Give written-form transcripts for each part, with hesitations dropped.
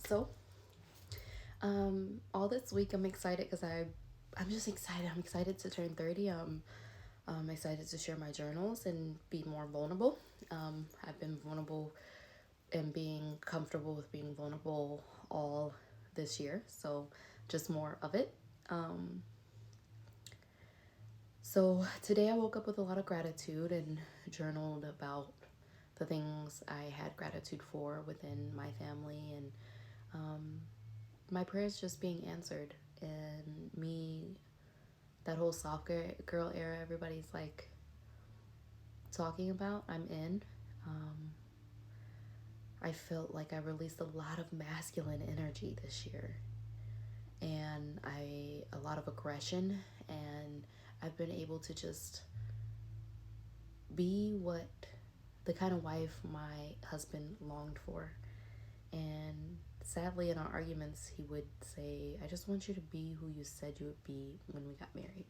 So, all this week I'm excited because I'm just excited. I'm excited to turn 30. I'm excited to share my journals and be more vulnerable. I've been vulnerable and being comfortable with being vulnerable all this year, so just more of it. Um, so today I woke up with a lot of gratitude and journaled about the things I had gratitude for within my family and um, my prayers just being answered, and me, that whole soft girl era everybody's like talking about, I'm in. um, I felt like I released a lot of masculine energy this year, and a lot of aggression, and I've been able to just be what the kind of wife my husband longed for. And sadly, in our arguments, he would say, I just want you to be who you said you would be when we got married.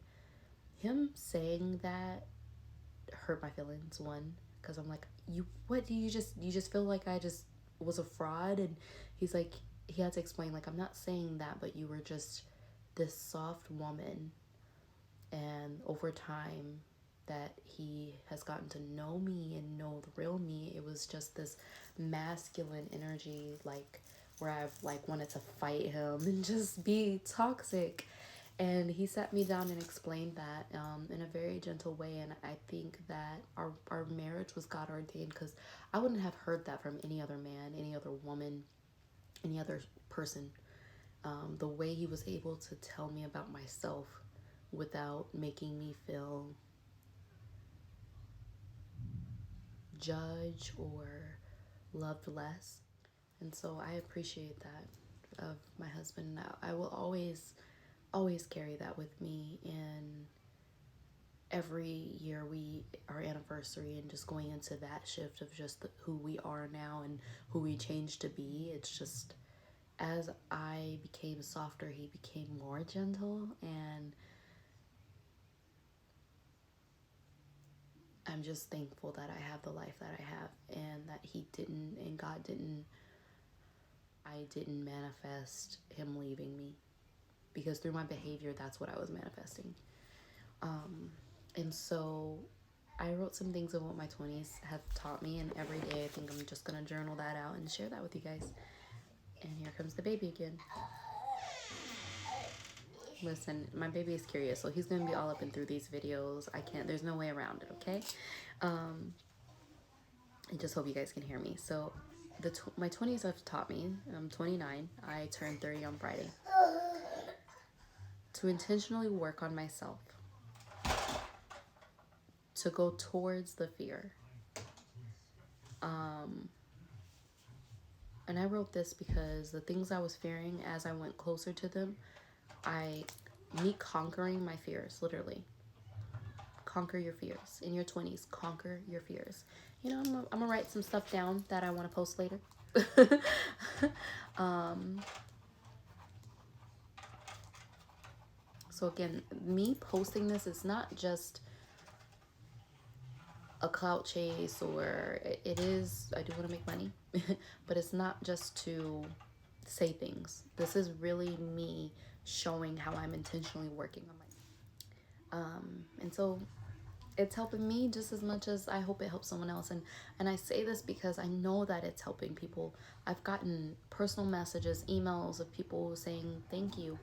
Him saying that hurt my feelings, one, because I'm like, what do you just feel like I just was a fraud? And he's like, he had to explain, like, I'm not saying that, but you were just this soft woman. And over time that he has gotten to know me and know the real me, it was just this masculine energy, like where I've like wanted to fight him and just be toxic. And he sat me down and explained that in a very gentle way. And I think that our marriage was God ordained, because I wouldn't have heard that from any other man, any other woman, any other person. The way he was able to tell me about myself without making me feel judged or loved less. And so I appreciate that of my husband. Now I will always carry that with me in every year, our anniversary, and just going into that shift of just who we are now and who we changed to be. It's just, as I became softer, he became more gentle, and I'm just thankful that I have the life that I have, and that he didn't, and God didn't, I didn't manifest him leaving me, because through my behavior, that's what I was manifesting. And so I wrote some things of what my 20s have taught me, and every day I think I'm just gonna journal that out and share that with you guys. And here comes the baby again. Listen, my baby is curious, so he's gonna be all up and through these videos. I can't, there's no way around it, okay? I just hope you guys can hear me. So my 20s have taught me, I'm 29, I turned 30 on Friday, to intentionally work on myself, to go towards the fear. And I wrote this because the things I was fearing, as I went closer to them, me conquering my fears, literally. Conquer your fears. In your 20s, conquer your fears. You know, I'm gonna write some stuff down that I want to post later. So again, me posting this is not just a clout chase, or it is, I do want to make money, but it's not just to say things. This is really me showing how I'm intentionally working on myself. And so it's helping me just as much as I hope it helps someone else. And I say this because I know that it's helping people. I've gotten personal messages, emails of people saying, thank you,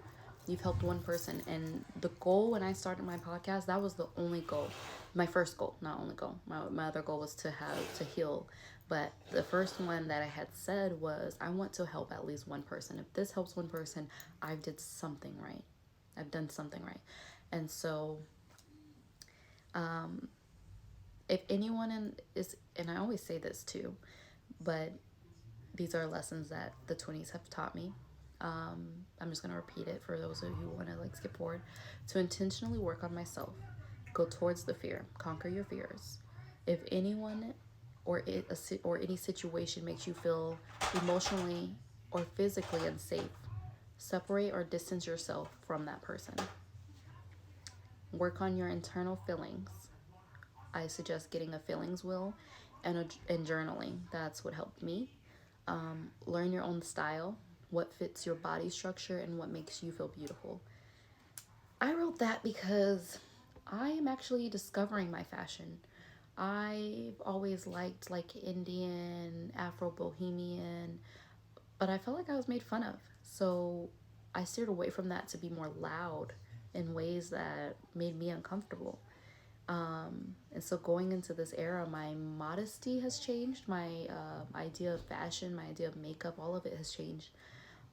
you've helped one person. And the goal when I started my podcast, that was the only goal. My first goal, not only goal. My other goal was to heal. But the first one that I had said was, I want to help at least one person. If this helps one person, I did something right. I've done something right. And so if anyone and I always say this too, but these are lessons that the 20s have taught me. I'm just going to repeat it for those of you who want to like skip forward. To intentionally work on myself, go towards the fear, conquer your fears. If anyone or any situation makes you feel emotionally or physically unsafe, separate or distance yourself from that person. Work on your internal feelings. I suggest getting a feelings wheel and journaling. That's what helped me. Learn your own style. what fits your body structure and what makes you feel beautiful. I wrote that because I am actually discovering my fashion. I've always liked like Indian, Afro Bohemian, but I felt like I was made fun of. So I steered away from that to be more loud in ways that made me uncomfortable. And so going into this era, my modesty has changed. My idea of fashion, my idea of makeup, all of it has changed.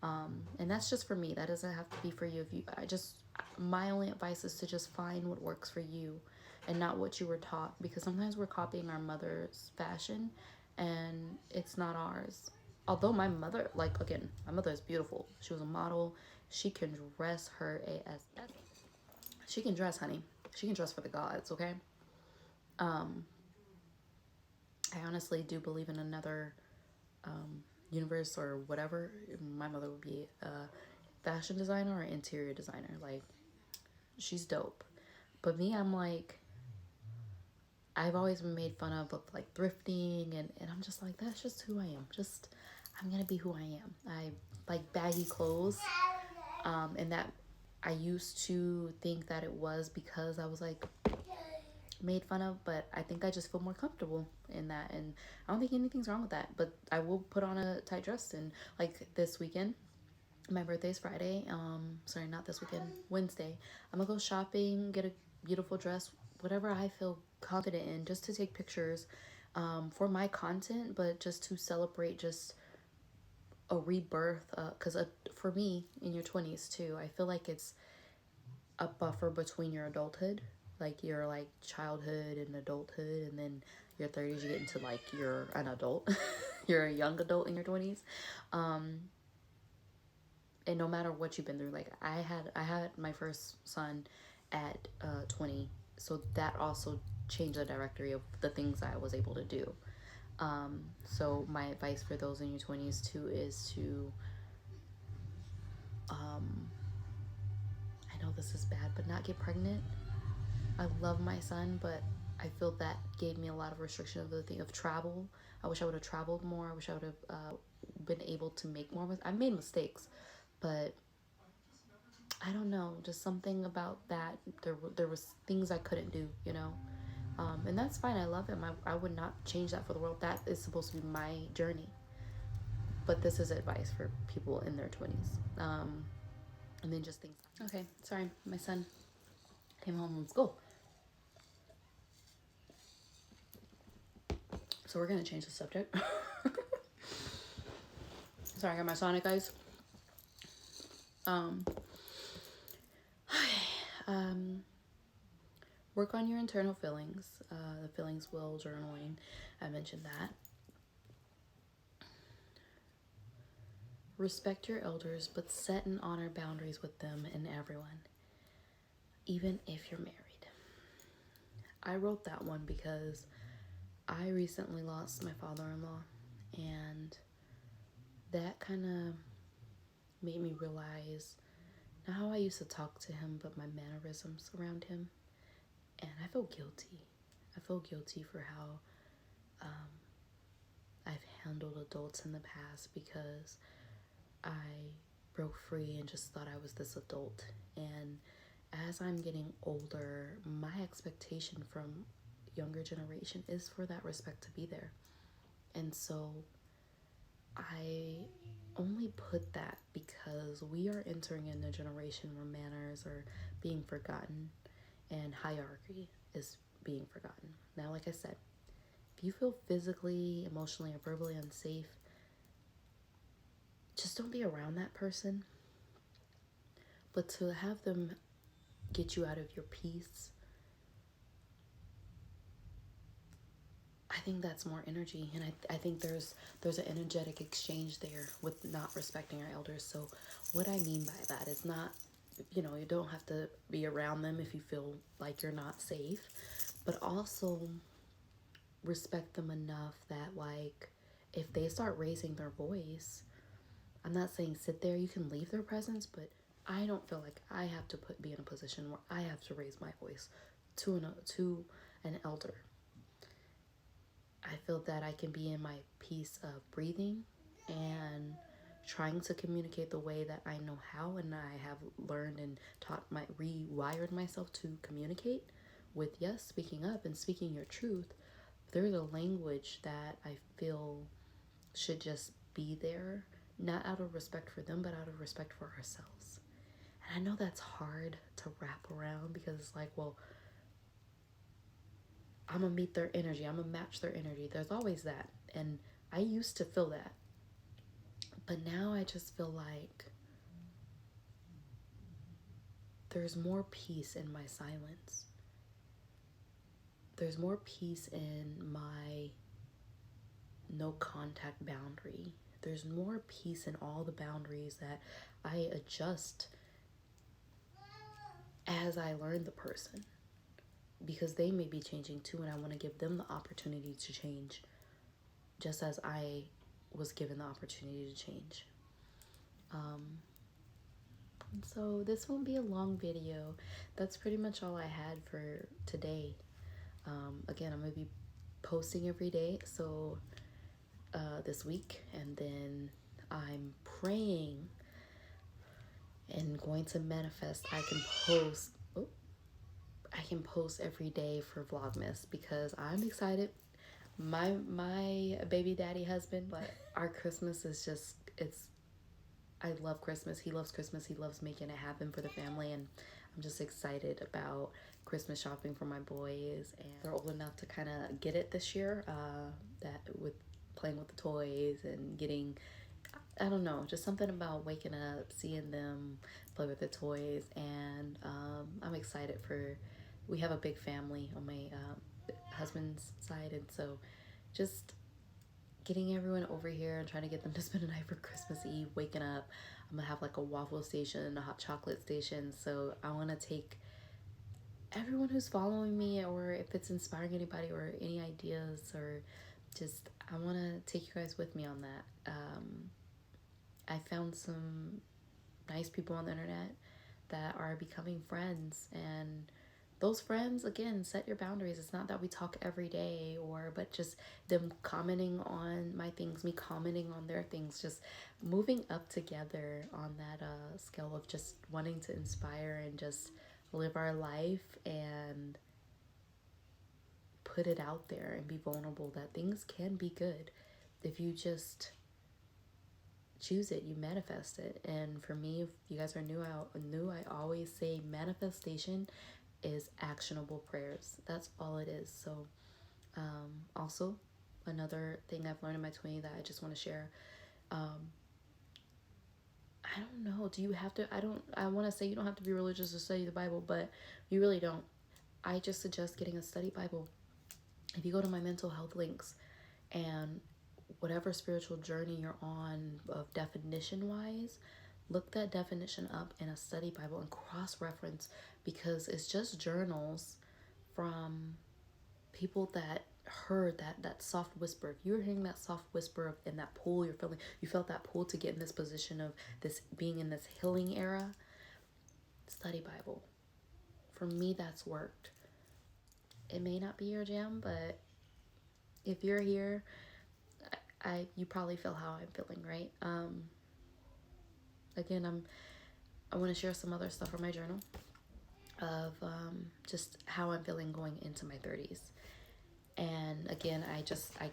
And that's just for me. That doesn't have to be for you. If you, my only advice is to just find what works for you, and not what you were taught. Because sometimes we're copying our mother's fashion, and it's not ours. Although my mother, like again, my mother is beautiful. She was a model. She can dress her ass. She can dress, honey. She can dress for the gods. Okay. I honestly do believe in another universe or whatever. My mother would be a fashion designer or interior designer. Like, she's dope. But me, I'm like, I've always been made fun of like thrifting, and I'm just like, that's just who I am. Just, I'm gonna be who I am. I like baggy clothes, and that I used to think that it was because I was like made fun of, but I think I just feel more comfortable in that, and I don't think anything's wrong with that. But I will put on a tight dress, and like this weekend, my birthday's Friday. Sorry, not this weekend. Wednesday. I'm gonna go shopping, get a beautiful dress, whatever I feel confident in, just to take pictures, for my content, but just to celebrate just a rebirth. Cause for me, in your 20s too, I feel like it's a buffer between your adulthood, like your like childhood and adulthood, and then your 30s, you get into like you're an adult. You're a young adult in your 20s. And no matter what you've been through, like I had my first son at 20, so that also changed the directory of the things I was able to do. So my advice for those in your 20s too is to, I know this is bad, but not get pregnant. I love my son, but I feel that gave me a lot of restriction of the thing of travel. I wish I would have traveled more. I wish I would have been able to make more. I made mistakes, but I don't know, just something about that. There was things I couldn't do, you know, and that's fine. I love him. I would not change that for the world. That is supposed to be my journey. But this is advice for people in their 20s. And then just things. Okay, sorry, my son came home from school. So we're gonna change the subject. Sorry, I got my Sonic eyes. Um, work on your internal feelings. The feelings will journaling. I mentioned that. Respect your elders, but set and honor boundaries with them and everyone, even if you're married. I wrote that one because I recently lost my father-in-law, and that kind of made me realize not how I used to talk to him, but my mannerisms around him. And I feel guilty. I feel guilty for how I've handled adults in the past, because I broke free and just thought I was this adult. And as I'm getting older, my expectation from younger generation is for that respect to be there. And so I only put that because we are entering in a generation where manners are being forgotten and hierarchy is being forgotten. Now, like I said, if you feel physically, emotionally, or verbally unsafe, just don't be around that person. But to have them get you out of your peace, I think that's more energy. And I think there's an energetic exchange there with not respecting our elders. So what I mean by that is not, you don't have to be around them if you feel like you're not safe, but also respect them enough that, like, if they start raising their voice, I'm not saying sit there, you can leave their presence, but I don't feel like I have to be in a position where I have to raise my voice to an elder. I feel that I can be in my peace of breathing and trying to communicate the way that I know how, and I have learned and rewired myself to communicate with, yes, speaking up and speaking your truth. There's a language that I feel should just be there, not out of respect for them, but out of respect for ourselves. And I know that's hard to wrap around, because it's like, well, I'm gonna meet their energy, I'm gonna match their energy. There's always that. And I used to feel that. But now I just feel like there's more peace in my silence. There's more peace in my no contact boundary. There's more peace in all the boundaries that I adjust as I learn the person, because they may be changing too, and I want to give them the opportunity to change just as I was given the opportunity to change. And so this won't be a long video. That's pretty much all I had for today. Again, I'm gonna be posting every day, so this week, and then I'm praying and going to manifest I can post every day for Vlogmas, because I'm excited. My baby daddy husband, but our Christmas is just, I love Christmas. He loves Christmas. He loves making it happen for the family, and I'm just excited about Christmas shopping for my boys. And they're old enough to kind of get it this year, that with playing with the toys and getting, I don't know, just something about waking up, seeing them play with the toys. And I'm excited we have a big family on my husband's side, and so just getting everyone over here and trying to get them to spend a night for Christmas Eve, waking up. I'm gonna have like a waffle station and a hot chocolate station, so I want to take everyone who's following me, or if it's inspiring anybody or any ideas, or just, I want to take you guys with me on that. I found some nice people on the internet that are becoming friends, and those friends, again, set your boundaries. It's not that we talk every day, but just them commenting on my things, me commenting on their things, just moving up together on that scale of just wanting to inspire and just live our life and put it out there and be vulnerable, that things can be good if you just choose it, you manifest it. And for me, if you guys are new, I always say manifestation is actionable prayers. That's all it is. So also another thing I've learned in my 20s that I just want to share, I don't know, do you have to, I want to say you don't have to be religious to study the Bible, but you really don't. I just suggest getting a study Bible. If you go to my mental health links, and whatever spiritual journey you're on of definition wise, look that definition up in a study Bible and cross-reference, because it's just journals from people that heard that soft whisper. If you're hearing that soft whisper in that pull, you felt that pull to get in this position of this being in this healing era, study Bible. For me, that's worked. It may not be your jam, but if you're here, you probably feel how I'm feeling, right? Again, I want to share some other stuff from my journal of just how I'm feeling going into my 30s. And again, I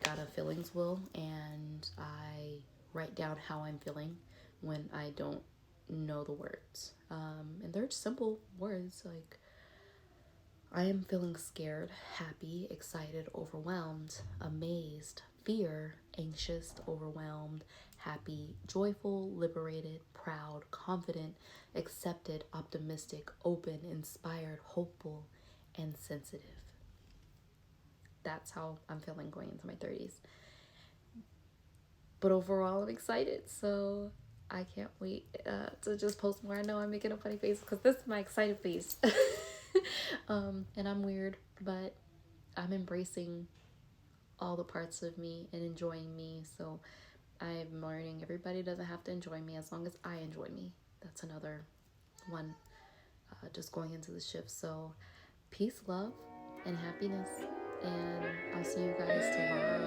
got a feelings wheel, and I write down how I'm feeling when I don't know the words. And they're simple words, like I am feeling scared, happy, excited, overwhelmed, amazed, fear, anxious, overwhelmed, happy, joyful, liberated, proud, confident, accepted, optimistic, open, inspired, hopeful, and sensitive. That's how I'm feeling going into my 30s. But overall, I'm excited, so I can't wait to just post more. I know I'm making a funny face because this is my excited face. And I'm weird, but I'm embracing all the parts of me and enjoying me. So I'm learning everybody doesn't have to enjoy me as long as I enjoy me. That's another one, just going into the shift. So peace, love, and happiness. And I'll see you guys tomorrow.